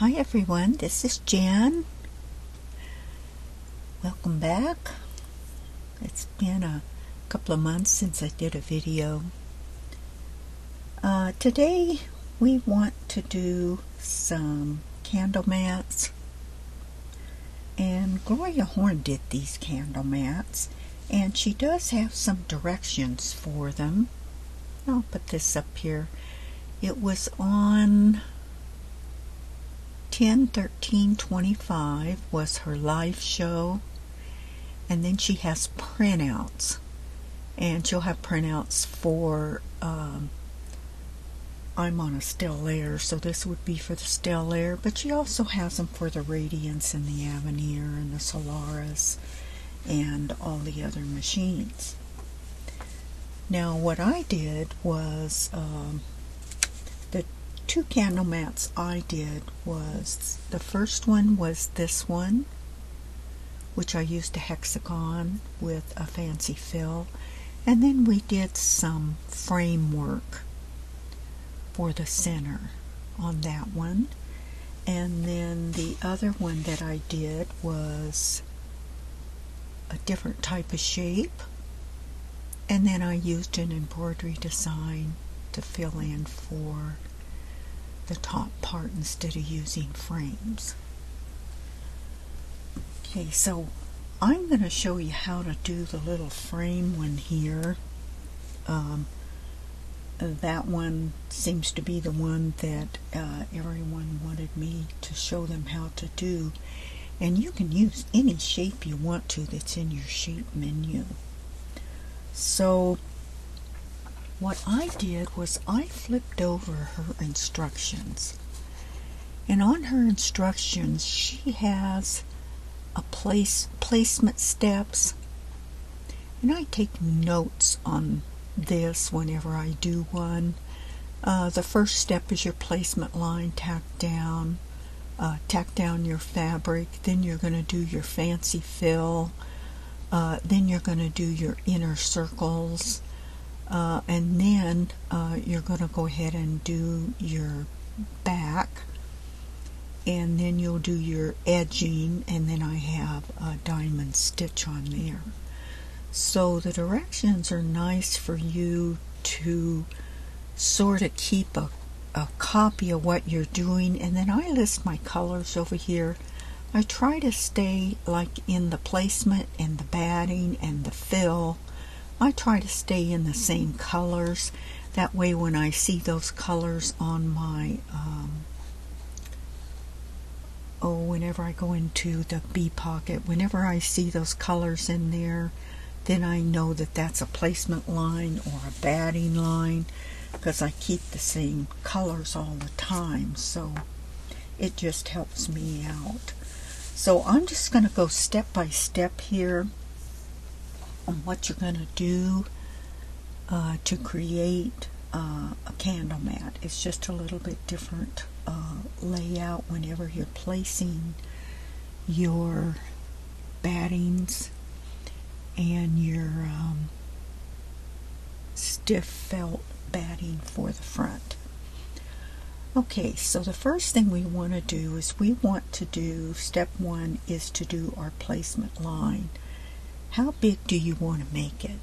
Hi everyone, this is Jann. Welcome back. It's been a couple of months since I did a video. Today we want to do some candle mats, and Gloria Horn did these candle mats, and she does have some directions for them. I'll put this up here. It was on 10/13/25 was her live show, and then she has printouts, and she'll have printouts for I'm on a Stellaire, so this would be for the Stellaire, but she also has them for the Radiance and the Avenir and the Solaris and all the other machines. Now what I did was the two candle mats I did was, the first one was this one, which I used a hexagon with a fancy fill, and then we did some framework for the center on that one. And then the other one that I did was a different type of shape, and then I used an embroidery design to fill in for the top part instead of using frames. Okay, so I'm going to show you how to do the little frame one here. That one seems to be the one that everyone wanted me to show them how to do, and you can use any shape you want to that's in your shape menu. So what I did was I flipped over her instructions, and on her instructions she has a placement steps, and I take notes on this whenever I do one. The first step is your placement line, tack down your fabric, then you're going to do your fancy fill, then you're going to do your inner circles, and then you're going to go ahead and do your back, and then you'll do your edging, and then I have a diamond stitch on there. So the directions are nice for you to sort of keep a copy of what you're doing, and then I list my colors over here. I try to stay like in the placement and the batting and the fill. I try to stay in the same colors. That way when I see those colors on my whenever I go into the B pocket, whenever I see those colors in there, then I know that that's a placement line or a batting line, because I keep the same colors all the time, so it just helps me out. So I'm just going to go step by step here on what you're going to do to create a candle mat. It's just a little bit different layout whenever you're placing your battings and your stiff felt batting for the front. Okay, so the first thing we want to do is step one is to do our placement line. How big do you want to make it?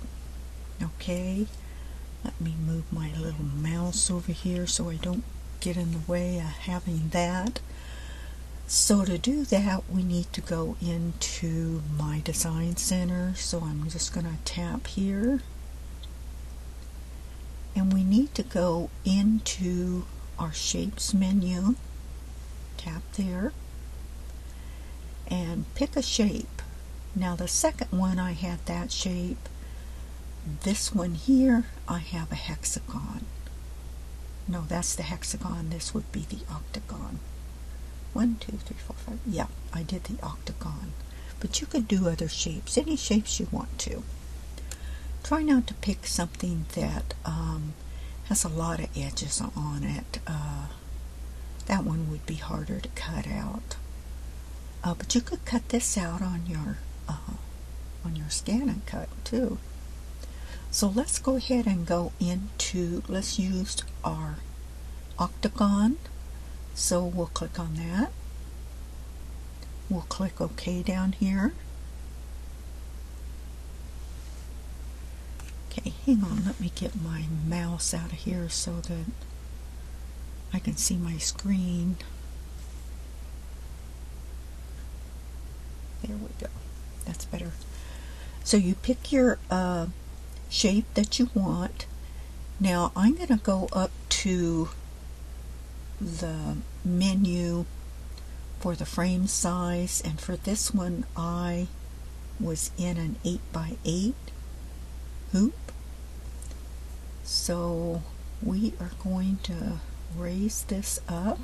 Okay, let me move my little mouse over here so I don't get in the way of having that. So to do that, we need to go into my design center. So I'm just going to tap here, and we need to go into our shapes menu, tap there, and pick a shape. Now the second one I had that shape. This one here I have a hexagon. No, that's the hexagon. This would be the octagon. 1, 2, 3, 4, 5. Yeah, I did the octagon. But you could do other shapes, any shapes you want to. Try not to pick something that has a lot of edges on it. That one would be harder to cut out. But you could cut this out on your scan and cut too. So let's go ahead and go into, let's use our octagon So we'll click on that. We'll click OK down here. Okay, hang on, let me get my mouse out of here so that I can see my screen. There we go. That's better. So you pick your shape that you want. Now I'm going to go up to the menu for the frame size, and for this one I was in an 8x8 hoop. So we are going to raise this up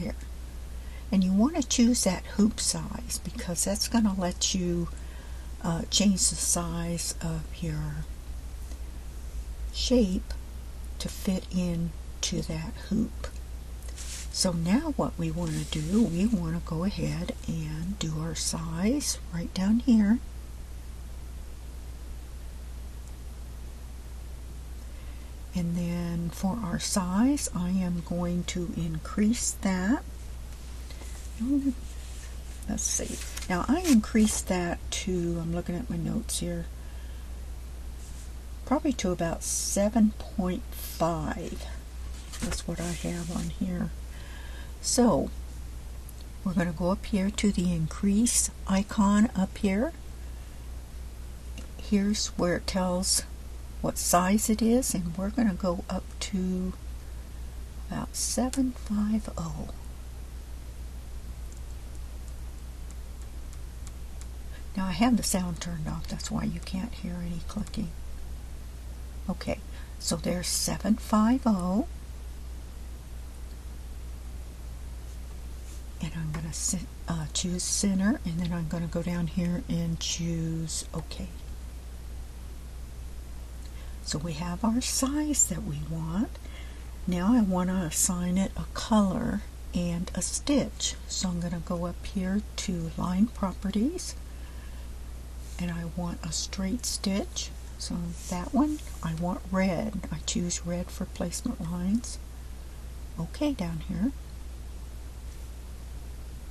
there. And you want to choose that hoop size because that's going to let you change the size of your shape to fit into that hoop. So now what we want to do, we want to go ahead and do our size right down here. And then for our size, I am going to increase that. Let's see. Now I increased that to, I'm looking at my notes here, probably to about 7.5. That's what I have on here. So we're going to go up here to the increase icon up here. Here's where it tells what size it is, and we're going to go up to about 750. Now I have the sound turned off, that's why you can't hear any clicking. Okay, so there's 750. And I'm going to choose center, and then I'm going to go down here and choose OK. So we have our size that we want. Now I want to assign it a color and a stitch. So I'm going to go up here to line properties, and I want a straight stitch. So that one I want red. I choose red for placement lines. OK down here.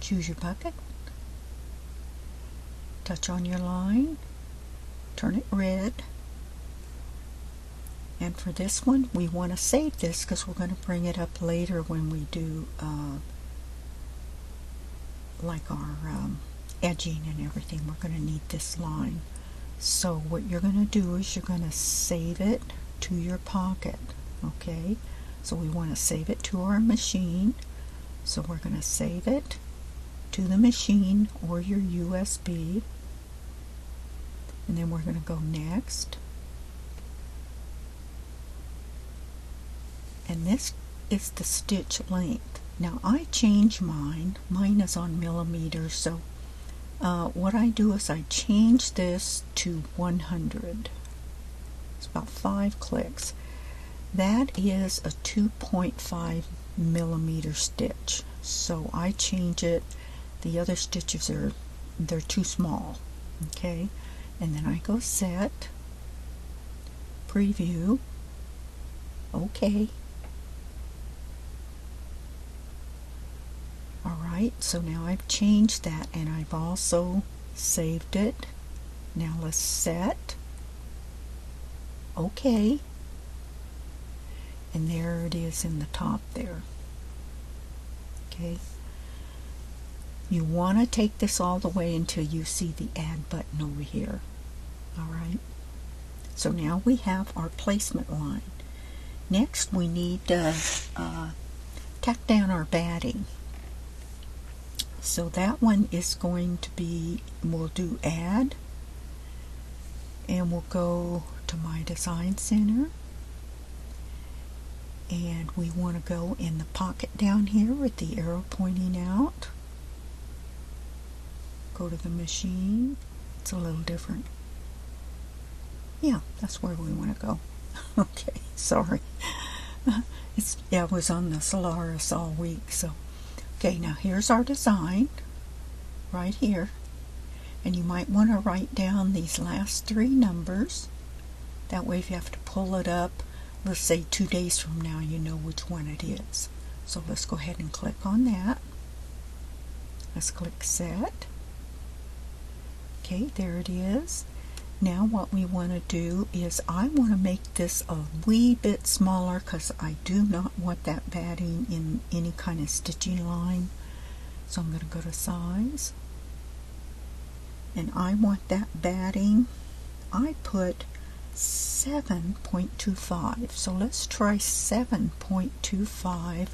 Choose your bucket. Touch on your line. Turn it red. And for this one, we want to save this because we're going to bring it up later when we do like our edging and everything. We're going to need this line. So what you're going to do is you're going to save it to your pocket. Okay, so we want to save it to our machine. So we're going to save it to the machine or your USB. And then we're going to go next. And this is the stitch length. Now I change mine. Mine is on millimeters, so what I do is I change this to 100. It's about 5 clicks. That is a 2.5 millimeter stitch. So I change it. The other stitches they're too small. Okay, and then I go set, preview, OK. Alright, so now I've changed that and I've also saved it. Now let's set, OK, and there it is in the top there. Okay, you want to take this all the way until you see the add button over here. Alright, so now we have our placement line. Next we need to tack down our batting. So that one is going to be, we'll do add, and we'll go to my design center, and we want to go in the pocket down here with the arrow pointing out. Go to the machine. It's a little different. Yeah, that's where we want to go. Okay, sorry. I was on the Solaris all week, so. Okay, now here's our design right here, and you might want to write down these last 3 numbers. That way if you have to pull it up let's say 2 days from now, you know which one it is. So let's go ahead and click on that. Let's click set. Okay, there it is. Now what we want to do is I want to make this a wee bit smaller because I do not want that batting in any kind of stitching line. So I'm going to go to size. And I want that batting, I put 7.25. So let's try 7.25.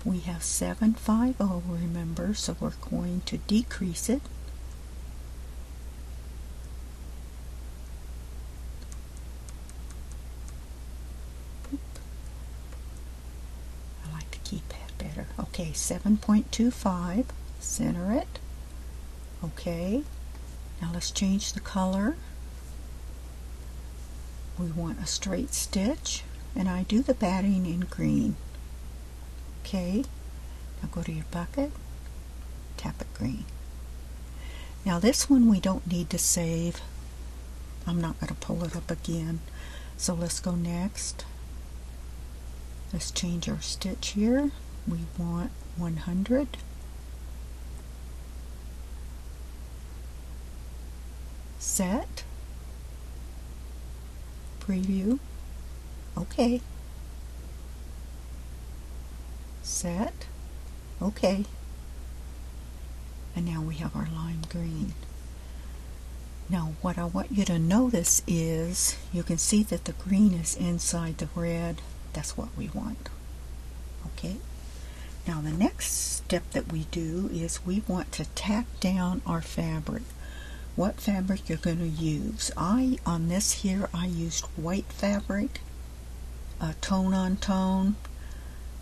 We have 750, remember, so we're going to decrease it. I like to keep that better. Okay, 7.25, center it. Okay, now let's change the color. We want a straight stitch, and I do the batting in green. Okay, now go to your bucket, tap it green. Now this one we don't need to save. I'm not going to pull it up again. So let's go next. Let's change our stitch here. We want 100. Set. Preview. Okay. Set. Okay. And now we have our lime green. Now what I want you to notice is you can see that the green is inside the red. That's what we want. Okay. Now the next step that we do is we want to tack down our fabric. What fabric you're going to use. On this here, I used white fabric, tone on tone.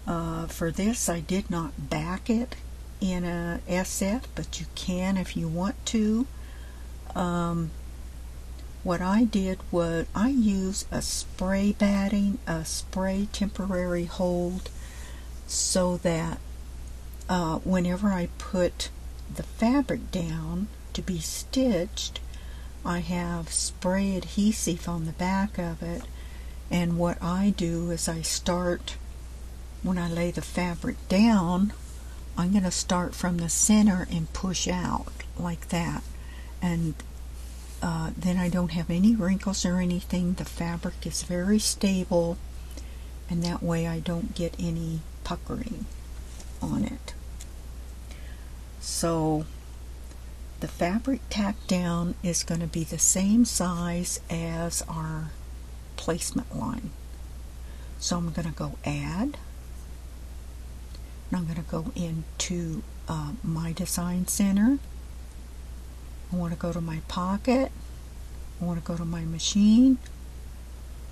For this, I did not back it in a SF, but you can if you want to. What I did was I used a spray batting, a spray temporary hold, so that whenever I put the fabric down to be stitched, I have spray adhesive on the back of it, and what I do is I start, when I lay the fabric down, I'm going to start from the center and push out like that, and then I don't have any wrinkles or anything. The fabric is very stable, and that way I don't get any puckering on it. So the fabric tacked down is going to be the same size as our placement line. So I'm going to go add, and I'm going to go into my design center. I want to go to my pocket, I want to go to my machine,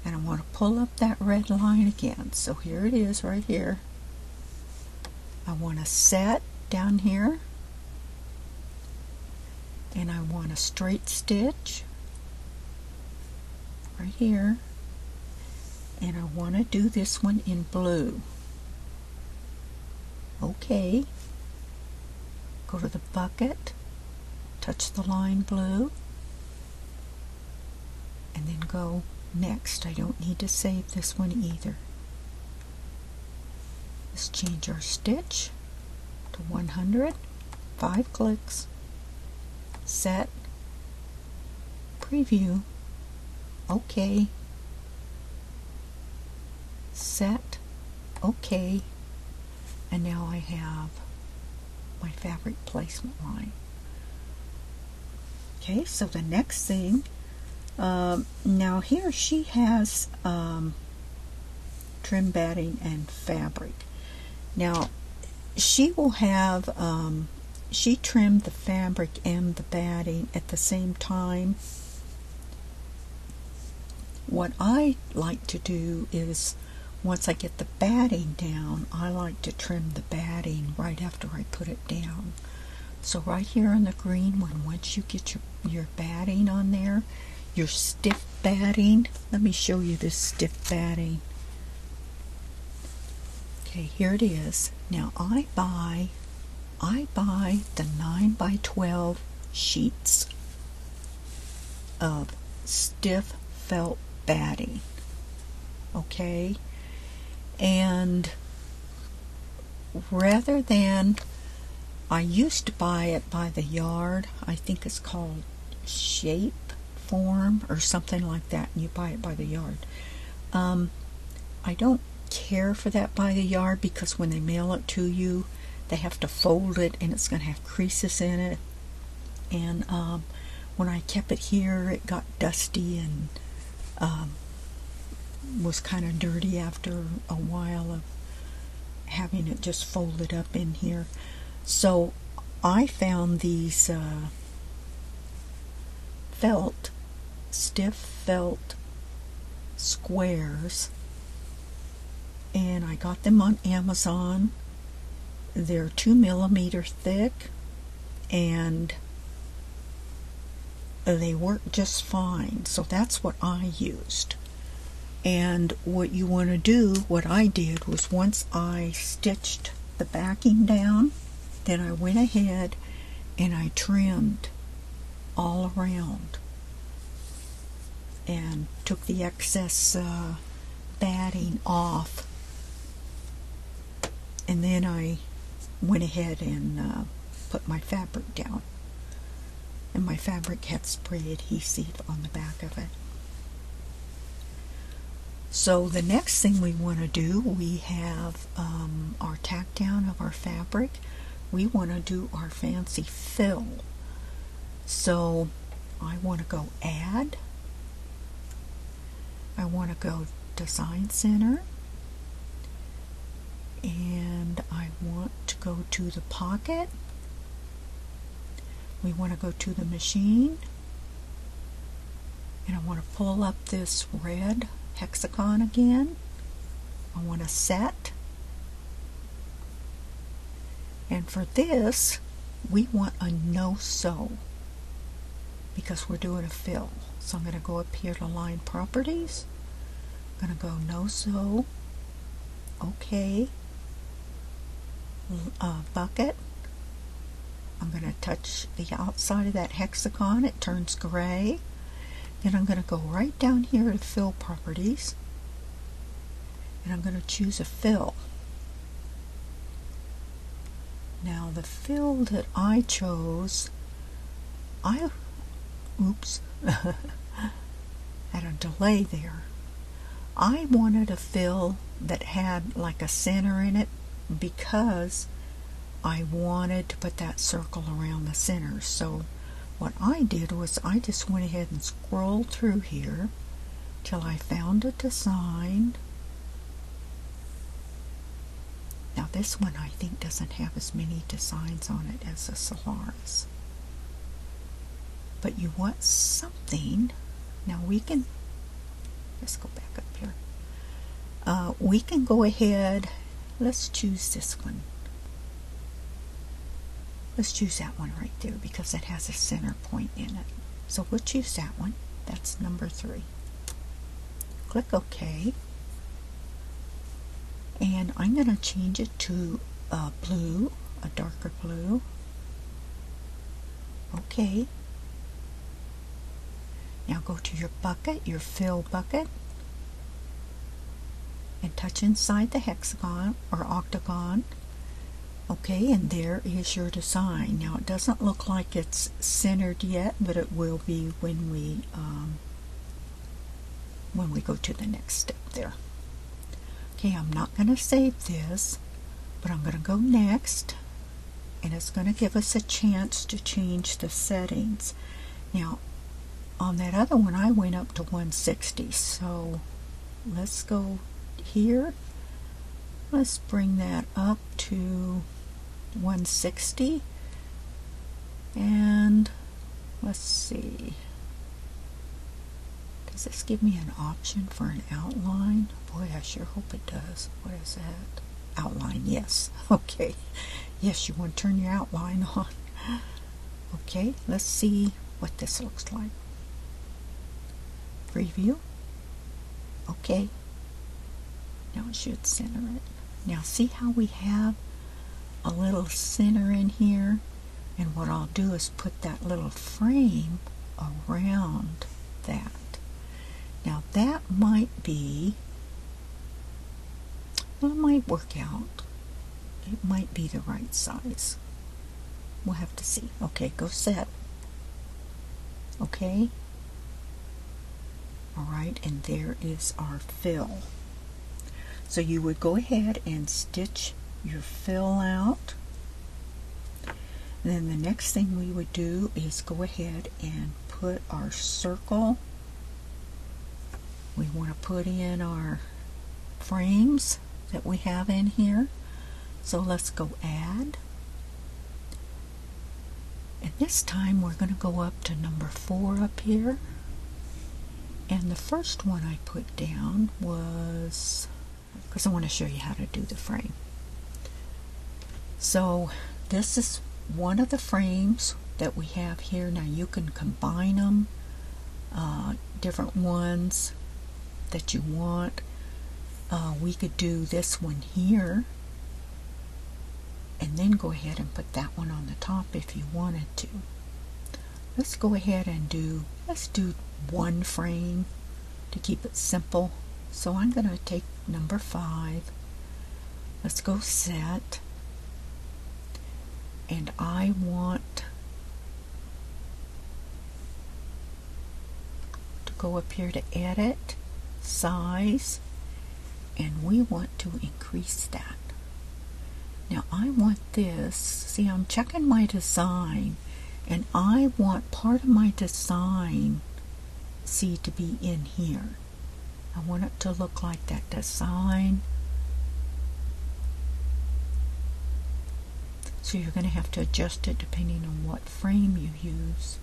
and I want to pull up that red line again. So here it is right here. I want to set down here, and I want a straight stitch right here, and I want to do this one in blue. Okay, go to the bucket, touch the line blue, and then go next. I don't need to save this one either. Let's change our stitch to 100, 5 clicks, set, preview, okay, set, okay, and now I have my fabric placement line. Okay, so the next thing, now here she has trim batting and fabric. Now she will have, she trimmed the fabric and the batting at the same time. What I like to do is, once I get the batting down, I like to trim the batting right after I put it down. So right here on the green one, once you get your batting on there, your stiff batting, let me show you this stiff batting. Okay, here it is. Now I buy the 9x12 sheets of stiff felt batting. okay? And rather than, I used to buy it by the yard. I think it's called Shape Form or something like that, and you buy it by the yard. I don't care for that by the yard because when they mail it to you, they have to fold it and it's going to have creases in it. And when I kept it here, it got dusty and was kind of dirty after a while of having it just folded up in here. So I found these stiff felt squares, and I got them on Amazon. They're 2 millimeters thick, and they work just fine. So that's what I used. And what you want to do, what I did was, once I stitched the backing down, then I went ahead and I trimmed all around and took the excess batting off, and then I went ahead and put my fabric down, and my fabric had spray adhesive on the back of it. So the next thing we want to do, we have our tack down of our fabric. We want to do our fancy fill. So I want to go add. I want to go design center. And I want to go to the pocket. We want to go to the machine. And I want to pull up this red hexagon again. I want to set. And for this, we want a no sew because we're doing a fill. So I'm going to go up here to line properties. I'm going to go no sew. Okay. Bucket. I'm going to touch the outside of that hexagon. It turns gray. Then I'm going to go right down here to fill properties, and I'm going to choose a fill. Now the fill that I chose, had a delay there. I wanted a fill that had like a center in it because I wanted to put that circle around the center. So what I did was I just went ahead and scrolled through here till I found a design. Now this one I think doesn't have as many designs on it as the Solaris. But you want something. Now we can, let's go back up here. We can go ahead, let's choose this one. Let's choose that one right there because it has a center point in it. So we'll choose that one. That's number 3. Click OK. And I'm going to change it to blue, a darker blue. OK. Now go to your bucket, your fill bucket, and touch inside the hexagon or octagon. Okay, and there is your design. Now it doesn't look like it's centered yet, but it will be when we go to the next step there. Okay, I'm not going to save this, but I'm going to go next, and it's going to give us a chance to change the settings. Now, on that other one, I went up to 160, so let's go here. Let's bring that up to 160, and let's see, does this give me an option for an outline? Boy, I sure hope it does. What is that? Outline, yes. Okay, yes, you want to turn your outline on. Okay, let's see what this looks like. Preview. Okay, now it should center it. Now see how we have a little center in here, and what I'll do is put that little frame around that. Now that might be Well, it might work out. It might be the right size. We'll have to see. Okay, go set. Okay. Alright, and there is our fill. So you would go ahead and stitch your fill out. And then the next thing we would do is go ahead and put our circle. We want to put in our frames that we have in here. So let's go add. And this time we're going to go up to number 4 up here. And the first one I put down was, because I want to show you how to do the frame. So this is one of the frames that we have here. Now you can combine them, different ones that you want. We could do this one here and then go ahead and put that one on the top if you wanted to. Let's go ahead and let's do one frame to keep it simple. So I'm going to take number 5. Let's go set. And I want to go up here to edit, size, and we want to increase that. Now I want this, see, I'm checking my design, and I want part of my design, see, to be in here. I want it to look like that design. So you're going to have to adjust it depending on what frame you use.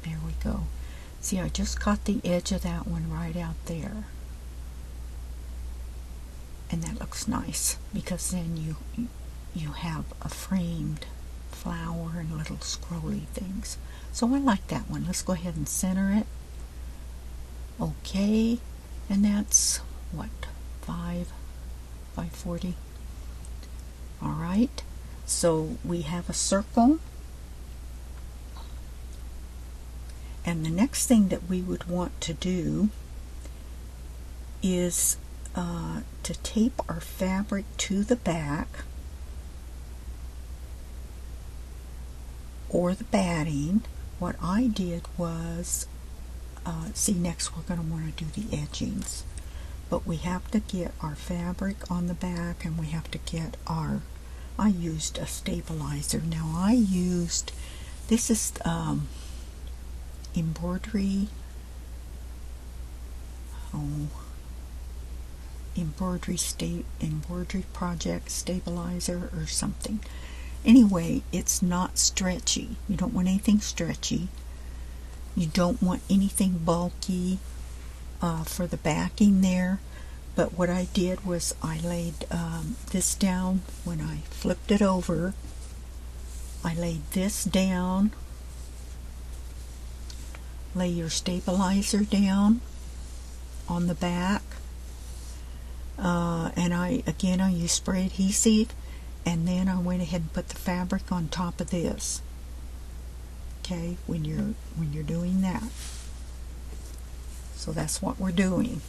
There we go. See, I just caught the edge of that one right out there. And that looks nice, because then you have a framed flower and little scrolly things. So I like that one. Let's go ahead and center it. Okay, and that's what, 540. All right, so we have a circle, and the next thing that we would want to do is to tape our fabric to the back or the batting. What I did was, see, next we're going to want to do the edgings, but we have to get our fabric on the back, and we have to get I used a stabilizer. Now I used, this is embroidery project stabilizer or something. Anyway, it's not stretchy. You don't want anything stretchy. You don't want anything bulky for the backing there. But what I did was I laid this down. When I flipped it over, I laid this down. Lay your stabilizer down on the back. And I used spray adhesive, and then I went ahead and put the fabric on top of this. Okay, when you're doing that. So that's what we're doing.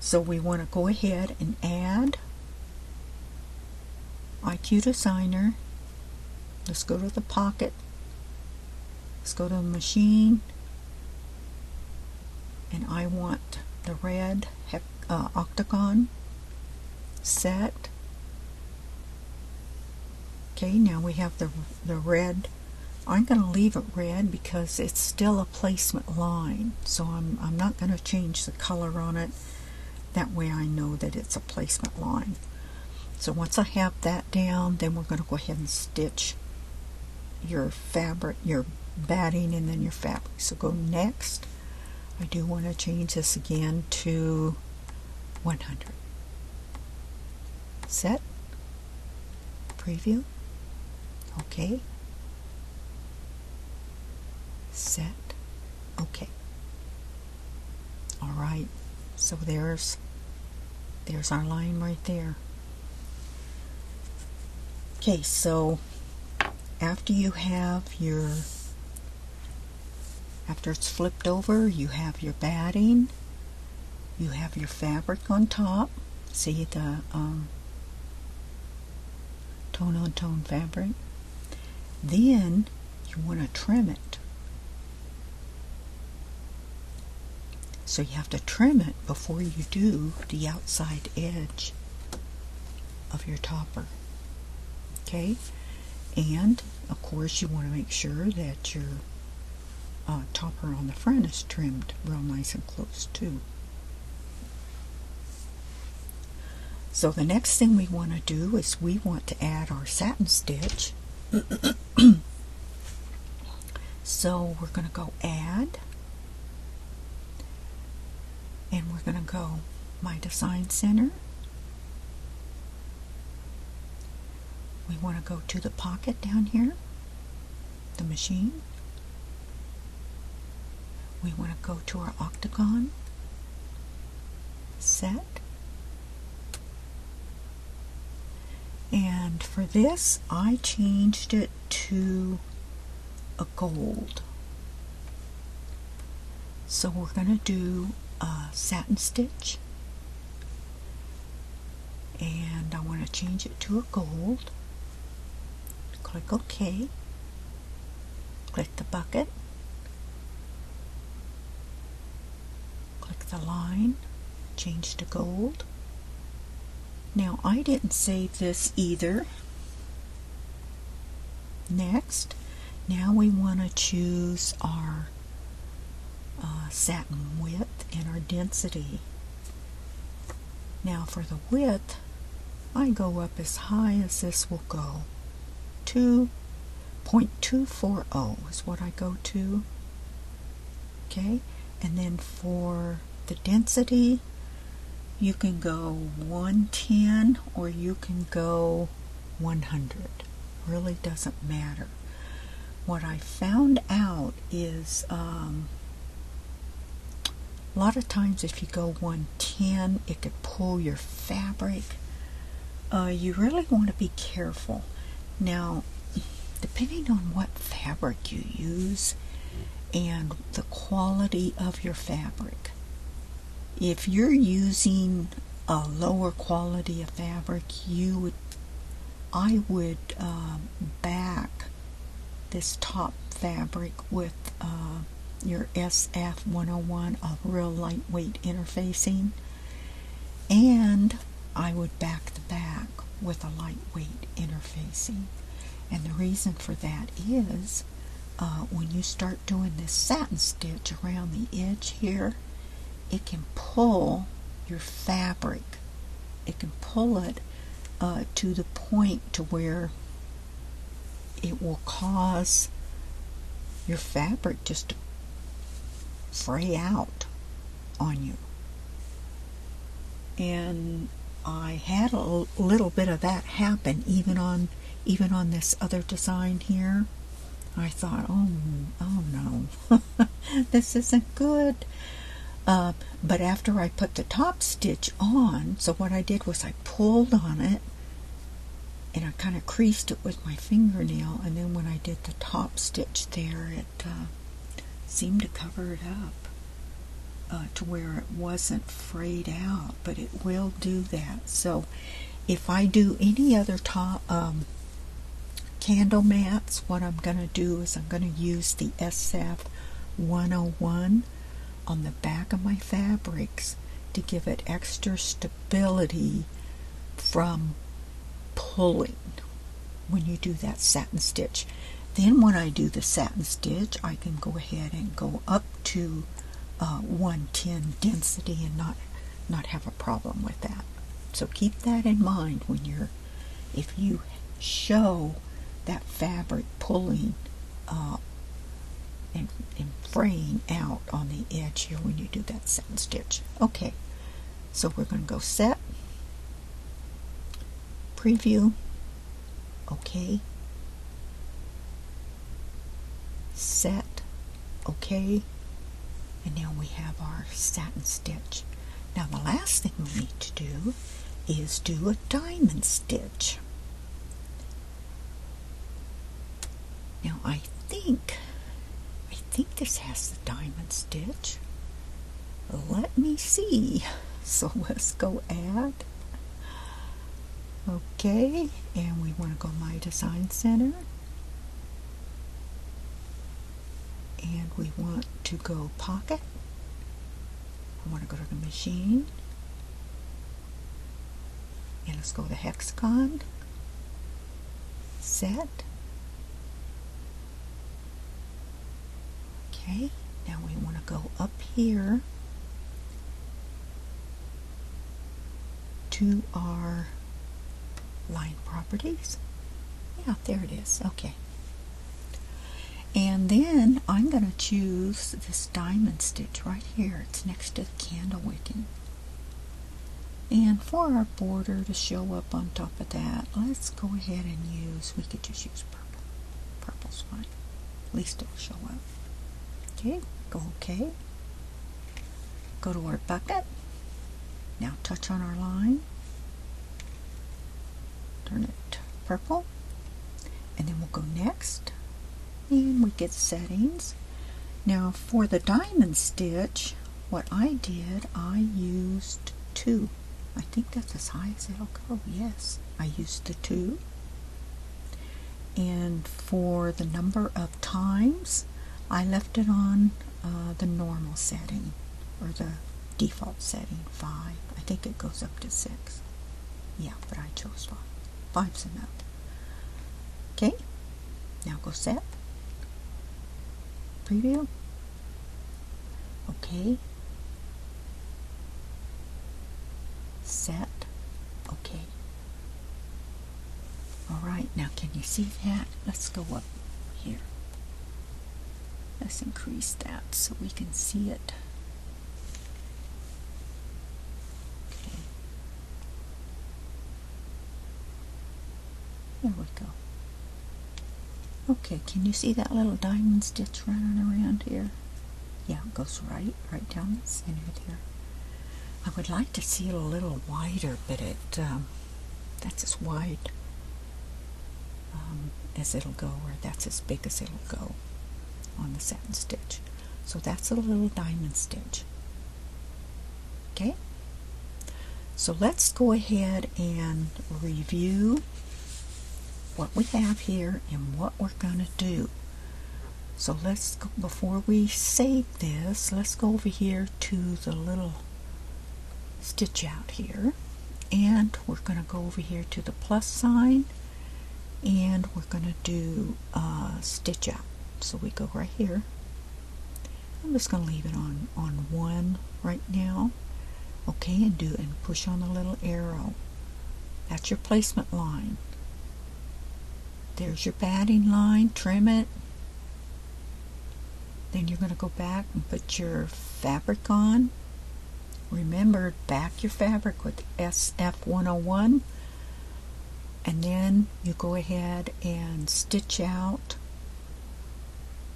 So we want to go ahead and add IQ Designer. Let's go to the pocket. Let's go to the machine, and I want the red octagon set. Okay, now we have the red. I'm going to leave it red because it's still a placement line, so I'm not going to change the color on it. That way I know that it's a placement line. So once I have that down, then we're going to go ahead and stitch your fabric, your batting, and then your fabric. So go next. I do want to change this again to 100. Set. Preview. Okay. Set. Okay. All right. So there's our line right there. Okay, so after you have after it's flipped over, you have your batting. You have your fabric on top. See the tone-on-tone fabric. Then you want to trim it. So you have to trim it before you do the outside edge of your topper. Okay? And of course you want to make sure that your topper on the front is trimmed real nice and close too. So the next thing we want to do is we want to add our satin stitch. So we're going to go add, and we're going to go my design center. We want to go to the pocket down here, the machine. We want to go to our octagon, set. And for this, I changed it to a gold. So we're going to do a satin stitch. And I want to change it to a gold. Click OK. Click the bucket. Click the line. Change to gold. Now, I didn't save this either. Next, now we want to choose our satin width and our density. Now, for the width, I go up as high as this will go. 2.240 is what I go to. Okay, and then for the density, you can go 110 or you can go 100. Really doesn't matter. What I found out is a lot of times if you go 110, it could pull your fabric. You really want to be careful. Now, depending on what fabric you use and the quality of your fabric, if you're using a lower quality of fabric, I would back this top fabric with your SF 101 of real lightweight interfacing, and I would back the back with a lightweight interfacing. And the reason for that is when you start doing this satin stitch around the edge here, it can pull your fabric. It can pull it to the point to where it will cause your fabric just to fray out on you. And I had a little bit of that happen even on this other design here. I thought, oh no, this isn't good. But after I put the top stitch on, so what I did was I pulled on it and I kind of creased it with my fingernail, and then when I did the top stitch there, it seemed to cover it up to where it wasn't frayed out, but it will do that. So if I do any other top candle mats, what I'm going to do is I'm going to use the SF 101 on the back of my fabrics to give it extra stability from pulling when you do that satin stitch. Then when I do the satin stitch, I can go ahead and go up to 110 density and not have a problem with that. So keep that in mind when if you show that fabric pulling and fraying out on the edge here when you do that satin stitch. Okay, so we're going to go set, preview, okay, set, okay, and now we have our satin stitch. Now the last thing we need to do is do a diamond stitch. Now I think this has the diamond stitch. Let me see. So let's go add. Okay, and we want to go My Design Center. And we want to go Pocket. I want to go to the machine. And let's go to Hexagon. Set. Okay, now we want to go up here to our line properties. Yeah, there it is. Okay. And then I'm going to choose this diamond stitch right here. It's next to the candle wicking. And for our border to show up on top of that, let's go ahead and use, we could just use purple. Purple's fine. At least it'll show up. Okay, go OK. Go to our bucket. Now touch on our line. Turn it purple. And then we'll go next. And we get settings. Now for the diamond stitch, what I did, I used 2. I think that's as high as it'll go. Yes, I used the 2. And for the number of times, I left it on the normal setting, or the default setting, 5. I think it goes up to 6. Yeah, but I chose 5. 5's enough. Okay, now go set. Preview. Okay. Set. Okay. Alright, now can you see that? Let's go up here. Let's increase that so we can see it. Okay. There we go. Okay, can you see that little diamond stitch running around here? Yeah, it goes right down the center there. I would like to see it a little wider, but that's as wide as it'll go, or that's as big as it'll go on the satin stitch. So that's a little diamond stitch. Okay, so let's go ahead and review what we have here and what we're going to do. So let's go, before we save this, let's go over here to the little stitch out here, and we're going to go over here to the plus sign, and we're going to do stitch out. So we go right here. I'm just going to leave it on 1 right now. Okay, and push on the little arrow. That's your placement line. There's your batting line. Trim it. Then you're going to go back and put your fabric on. Remember, back your fabric with SF101, and then you go ahead and stitch out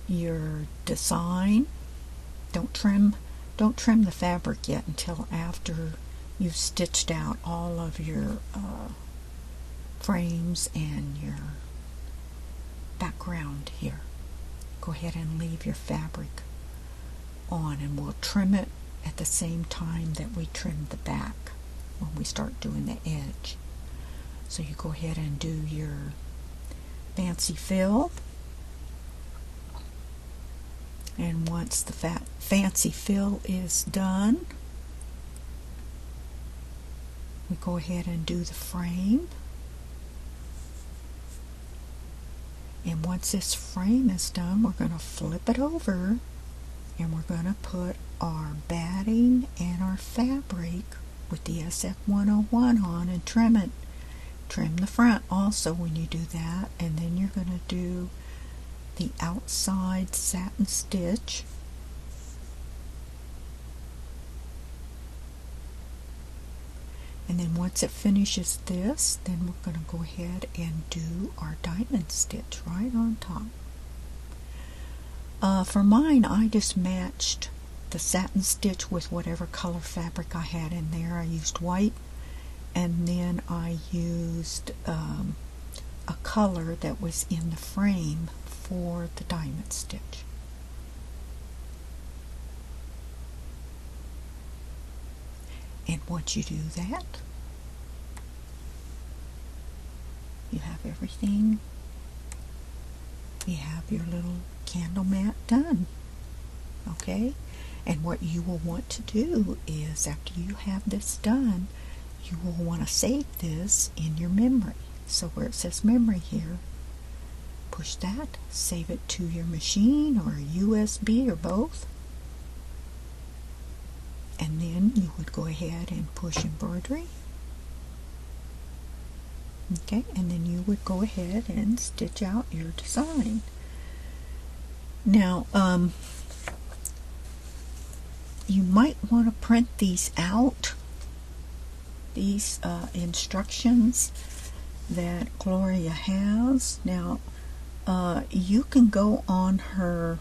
your design. Don't trim the fabric yet until after you've stitched out all of your frames and your background here. Go ahead and leave your fabric on, and we'll trim it at the same time that we trim the back when we start doing the edge. So you go ahead and do your fancy fill, and once the fancy fill is done, we go ahead and do the frame. And once this frame is done, we're going to flip it over, and we're going to put our batting and our fabric with the SF101 on and trim it. Trim the front also when you do that, and then you're going to do the outside satin stitch. And then once it finishes this, then we're going to go ahead and do our diamond stitch right on top. For mine, I just matched the satin stitch with whatever color fabric I had in there. I used white, and then I used a color that was in the frame for the diamond stitch. once you do that, you have everything. You have your little candle mat done. Okay? And what you will want to do is, after you have this done, you will want to save this in your memory. So where it says memory here, push that, save it to your machine or USB or both. And then you would go ahead and push embroidery. Okay, and then you would go ahead and stitch out your design. Now, you might want to print these out, these instructions that Gloria has. Now, you can go on her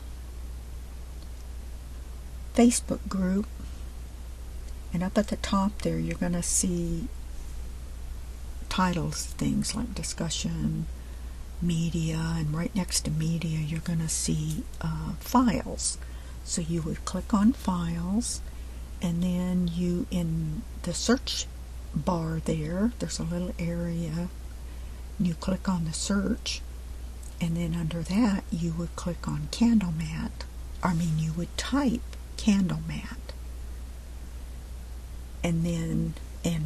Facebook group, and up at the top there you're going to see titles, things like discussion, media, and right next to media you're going to see files. So you would click on files, and then you, in the search bar there's a little area, you click on the search, and then under that you would click on candle mat. You would type candle mat, and then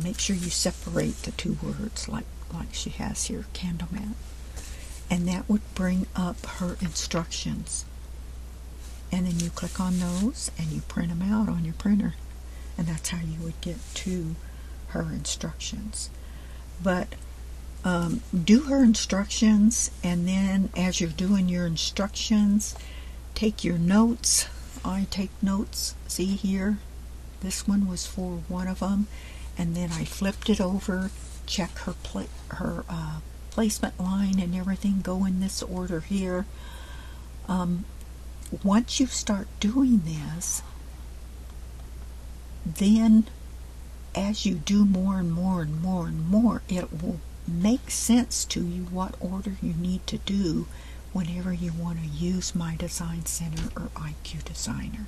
make sure you separate the two words like she has here, candle mat, and that would bring up her instructions. And then you click on those and you print them out on your printer, and that's how you would get to her instructions. But do her instructions, and then as you're doing your instructions, take your notes. I take notes. See here, this one was for one of them, and then I flipped it over, check her placement line and everything, go in this order here. Once you start doing this, then as you do more and more and more and more, it will make sense to you what order you need to do whenever you want to use My Design Center or IQ Designer.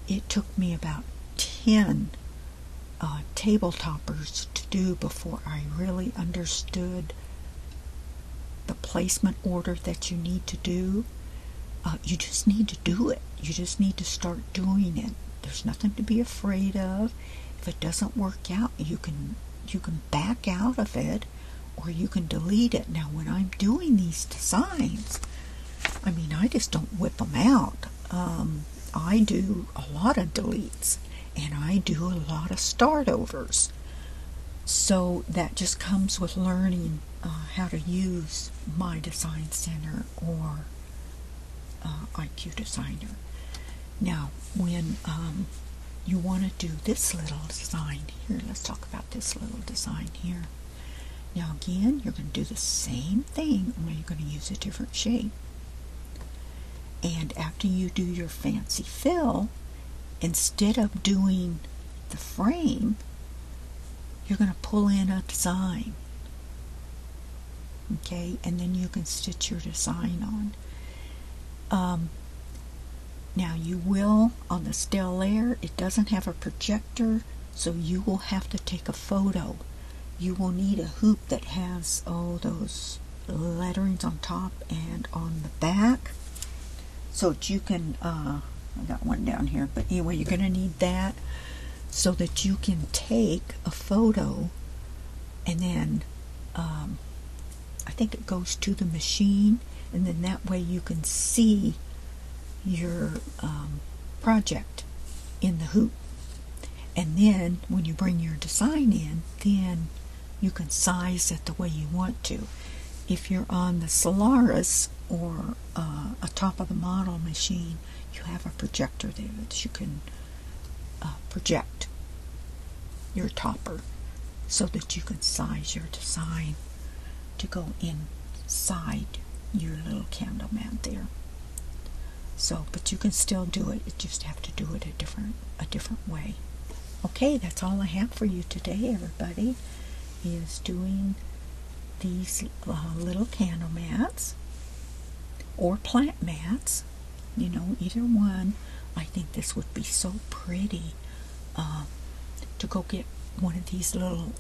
It took me about 10 table toppers to do before I really understood the placement order that you need to do. You just need to do it. You just need to start doing it. There's nothing to be afraid of. If it doesn't work out, you can back out of it, or you can delete it. Now, when I'm doing these designs, I just don't whip them out. I do a lot of deletes, and I do a lot of start overs. So that just comes with learning how to use My Design Center or IQ Designer. Now, when you want to do this little design here, let's talk about this little design here. Now again, you're going to do the same thing, only you're going to use a different shape. And after you do your fancy fill, instead of doing the frame, you're going to pull in a design. Okay, and then you can stitch your design on. Now you will, on the steel layer, it doesn't have a projector, so you will have to take a photo. You will need a hoop that has those letterings on top and on the back, so that you can, I got one down here, but anyway, you're going to need that so that you can take a photo, and then I think it goes to the machine, and then that way you can see your project in the hoop. And then when you bring your design in, then you can size it the way you want to. If you're on the Solaris or a top of the model machine, you have a projector there that you can project your topper so that you can size your design to go inside your little candle mat there. So, but you can still do it. You just have to do it a different way. Okay, that's all I have for you today, everybody, is doing these little candle mats or plant mats. Either one. I think this would be so pretty to go get one of these little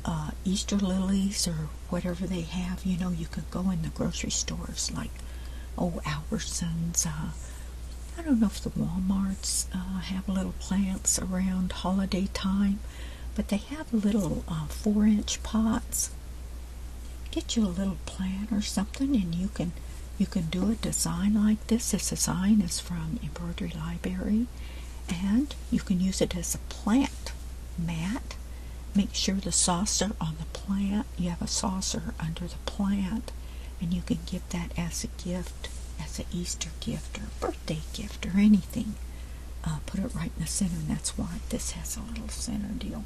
Easter lilies or whatever they have. You know, you could go in the grocery stores like, Albertsons. I don't know if the Walmarts have little plants around holiday time, but they have little 4-inch pots. Get you a little plant or something, and you can do a design like this. This design is from Embroidery Library, and you can use it as a plant mat. Make sure the saucer on the plant, you have a saucer under the plant, and you can give that as a gift, as an Easter gift or birthday gift or anything. Put it right in the center, and that's why this has a little center deal.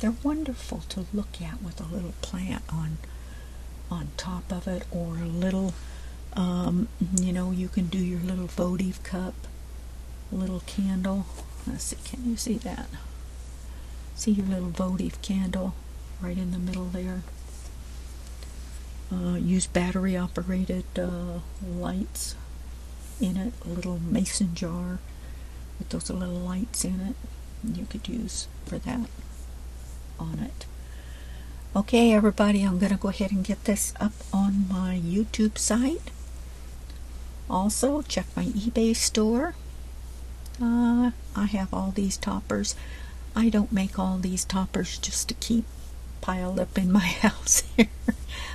They're wonderful to look at with a little plant on top of it, or a little, you can do your little votive cup, little candle. Let's see, can you see that? See your little votive candle right in the middle there. Use battery operated lights in it, a little mason jar with those little lights in it you could use for that on it. Okay, everybody, I'm going to go ahead and get this up on my YouTube site. Also, check my eBay store. I have all these toppers. I don't make all these toppers just to keep piled up in my house here.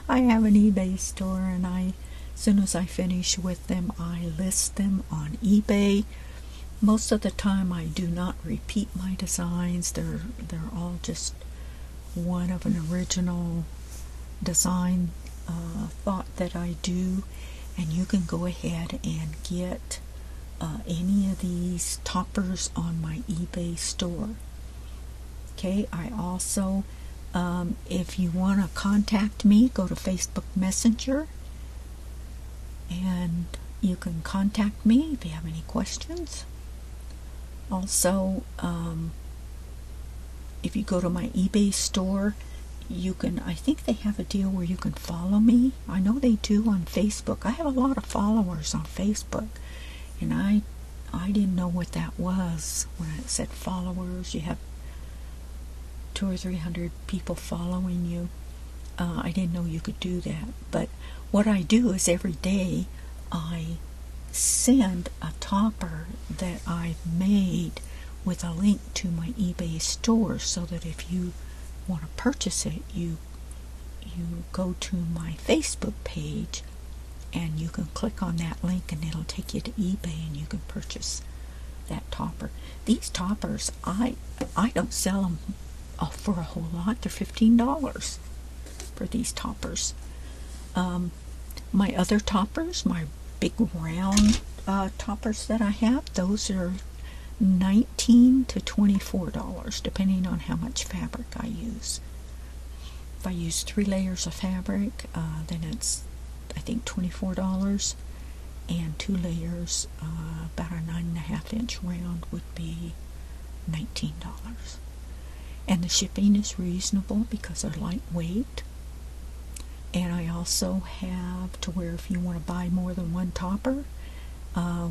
I have an eBay store, and as soon as I finish with them, I list them on eBay. Most of the time, I do not repeat my designs. They're all just one of an original design thought that I do, and you can go ahead and get any of these toppers on my eBay store. Okay, I also, if you want to contact me, go to Facebook Messenger, and you can contact me if you have any questions. Also, if you go to my eBay store, you can, I think they have a deal where you can follow me. I know they do on Facebook. I have a lot of followers on Facebook, and I didn't know what that was when it said followers. You have 200 or 300 people following you. I didn't know you could do that. But what I do is every day I send a topper that I've made with a link to my eBay store, so that if you want to purchase it, you go to my Facebook page and you can click on that link, and it'll take you to eBay, and you can purchase that topper. These toppers, I don't sell them for a whole lot. They're $15 for these toppers. My other toppers, my big round toppers that I have, those are $19 to $24, depending on how much fabric I use. If I use 3 layers of fabric, then it's, I think, $24, and 2 layers, about a 9.5-inch round, would be $19. And the shipping is reasonable because they're lightweight. And I also have to where if you want to buy more than one topper,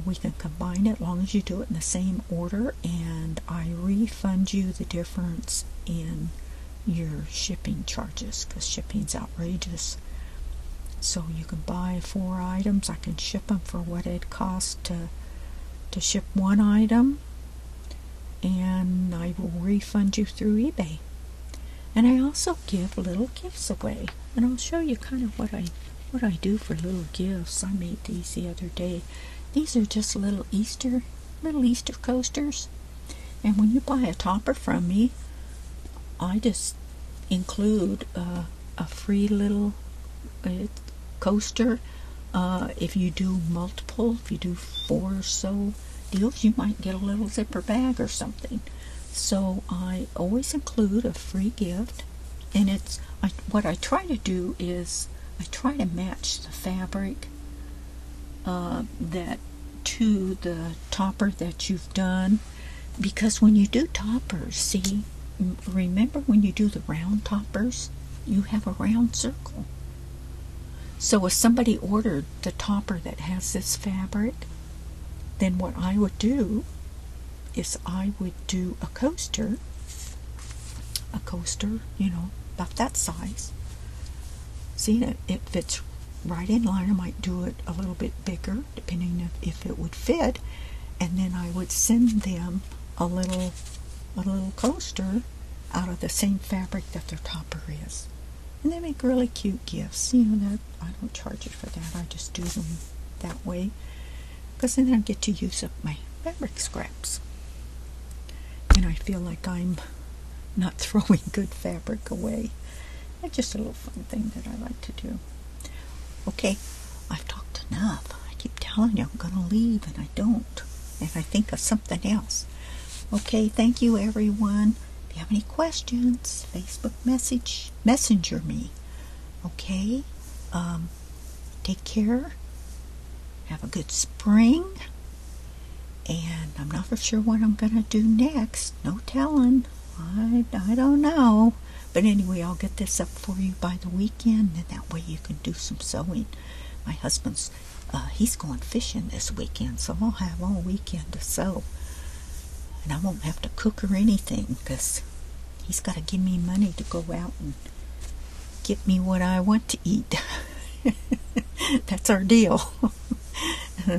we can combine it as long as you do it in the same order, and I refund you the difference in your shipping charges, because shipping's outrageous. So you can buy 4 items. I can ship them for what it costs to ship one item, and I will refund you through eBay. And I also give little gifts away, and I'll show you kind of what I do for little gifts. I made these the other day. These are just little Easter coasters, and when you buy a topper from me, I just include a free little coaster. If you do multiple, if you do 4 or so deals, you might get a little zipper bag or something. So I always include a free gift, and what I try to do is I try to match the fabric that to the topper that you've done, because when you do toppers, see, remember when you do the round toppers, you have a round circle. So if somebody ordered the topper that has this fabric, then what I would do is I would do a coaster a coaster, about that size. See, it fits right in line. I might do it a little bit bigger, depending if it would fit. And then I would send them a little coaster out of the same fabric that their topper is. And they make really cute gifts. That I don't charge you for that. I just do them that way, because then I get to use up my fabric scraps. And I feel like I'm not throwing good fabric away. It's just a little fun thing that I like to do. Okay, I've talked enough. I keep telling you I'm going to leave, and I don't. And I think of something else. Okay, thank you, everyone. If you have any questions, Facebook messenger me. Okay? Take care. Have a good spring. And I'm not for sure what I'm going to do next. No telling. I don't know. But anyway, I'll get this up for you by the weekend, and that way you can do some sewing. My husband's, he's going fishing this weekend, so I'll have all weekend to sew. And I won't have to cook or anything, because he's got to give me money to go out and get me what I want to eat. That's our deal.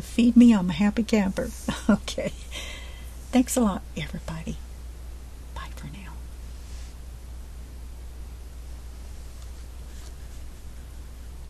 Feed me, I'm a happy camper. Okay. Thanks a lot, everybody.